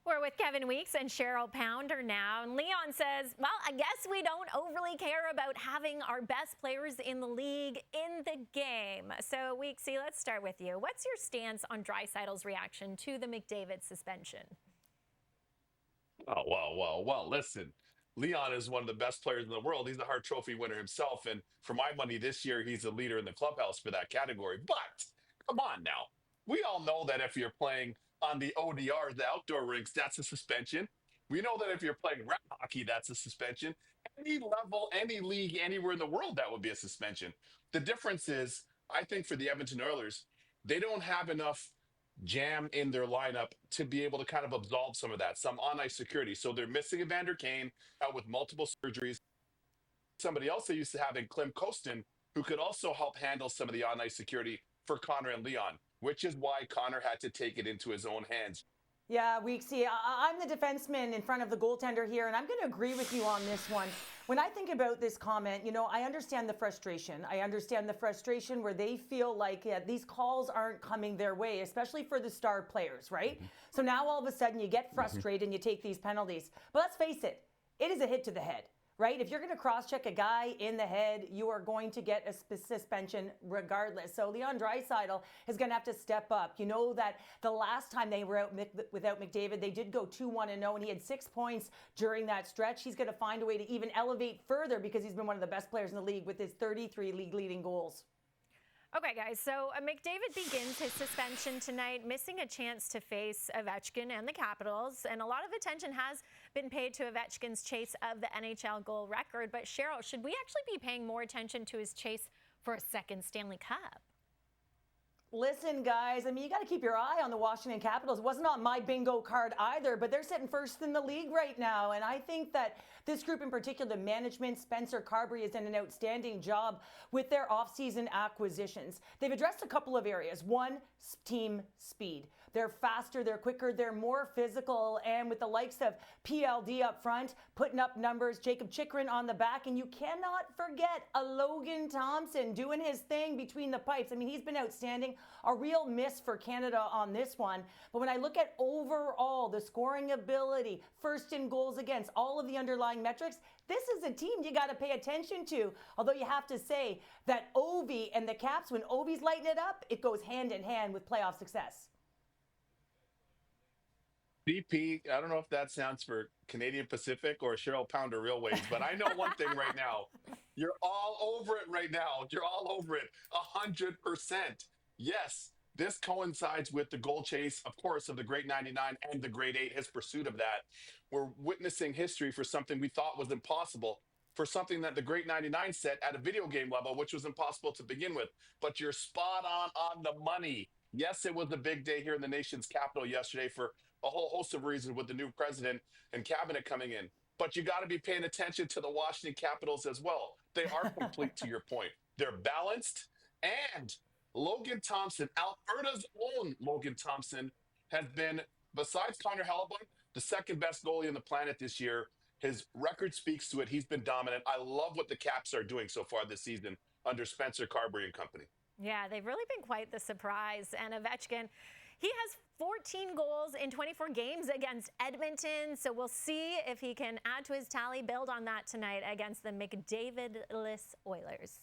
We're with Kevin Weeks and Cheryl Pounder now. And Leon says, well, I guess we don't overly care about having our best players in the league in the game. So, Weeksy, let's start with you. What's your stance on Draisaitl's reaction to the McDavid suspension? Well, listen. Leon is one of the best players in the world. He's the Hart Trophy winner himself. And for my money this year, he's the leader in the clubhouse for that category. But come on now. We all know that if you're playing on the ODR, the outdoor rinks, that's a suspension. We know that if you're playing rec hockey, that's a suspension. Any level, any league, anywhere in the world, that would be a suspension. The difference is, I think for the Edmonton Oilers, they don't have enough jam in their lineup to be able to kind of absolve some of that, some on ice security. So they're missing Evander Kane out with multiple surgeries. Somebody else they used to have in Klim Kostin, who could also help handle some of the on ice security for Connor and Leon, which is why Connor had to take it into his own hands. Yeah, Weeksy, I'm the defenseman in front of the goaltender here, and I'm going to agree with you on this one. When I think about this comment, I understand the frustration. I understand the frustration where they feel like these calls aren't coming their way, especially for the star players, right? Mm-hmm. So now all of a sudden you get frustrated and you take these penalties. But let's face it is a hit to the head. Right? If you're going to cross-check a guy in the head, you are going to get a suspension regardless. So Leon Draisaitl is going to have to step up. You know that the last time they were out without McDavid, they did go 2-1-0, and he had 6 points during that stretch. He's going to find a way to even elevate further because he's been one of the best players in the league with his 33 league-leading goals. Okay, guys, so McDavid begins his suspension tonight, missing a chance to face Ovechkin and the Capitals. And a lot of attention has been paid to Ovechkin's chase of the NHL goal record. But Cheryl, should we actually be paying more attention to his chase for a second Stanley Cup? Listen, guys, you got to keep your eye on the Washington Capitals. It wasn't on my bingo card either, but they're sitting first in the league right now. And I think that this group in particular, the management, Spencer Carberry, has done an outstanding job with their offseason acquisitions. They've addressed a couple of areas. One, team speed. They're faster, they're quicker, they're more physical. And with the likes of PLD up front, putting up numbers, Jacob Chikrin on the back. And you cannot forget a Logan Thompson doing his thing between the pipes. He's been outstanding. A real miss for Canada on this one. But when I look at overall the scoring ability, first in goals against, all of the underlying metrics, this is a team you got to pay attention to. Although you have to say that Ovi and the Caps, when Ovi's lighting it up, it goes hand in hand with playoff success. BP, I don't know if that sounds for Canadian Pacific or Cheryl Pounder Real Waves, but I know one thing right now. You're all over it right now. You're all over it. 100%. Yes, this coincides with the goal chase, of course, of the Great 99 and the Great 8, his pursuit of that. We're witnessing history for something we thought was impossible, for something that the Great 99 set at a video game level, which was impossible to begin with. But you're spot on the money. Yes, it was a big day here in the nation's capital yesterday for a whole host of reasons with the new president and cabinet coming in. But you got to be paying attention to the Washington Capitals as well. They are complete, to your point. They're balanced, and Logan Thompson, Alberta's own Logan Thompson, has been, besides Connor Hellebuck, the second best goalie on the planet this year. His record speaks to it. He's been dominant. I love what the Caps are doing so far this season under Spencer Carberry and company. Yeah, they've really been quite the surprise. And Ovechkin, he has 14 goals in 24 games against Edmonton. So we'll see if he can add to his tally, build on that tonight against the McDavid-less Oilers.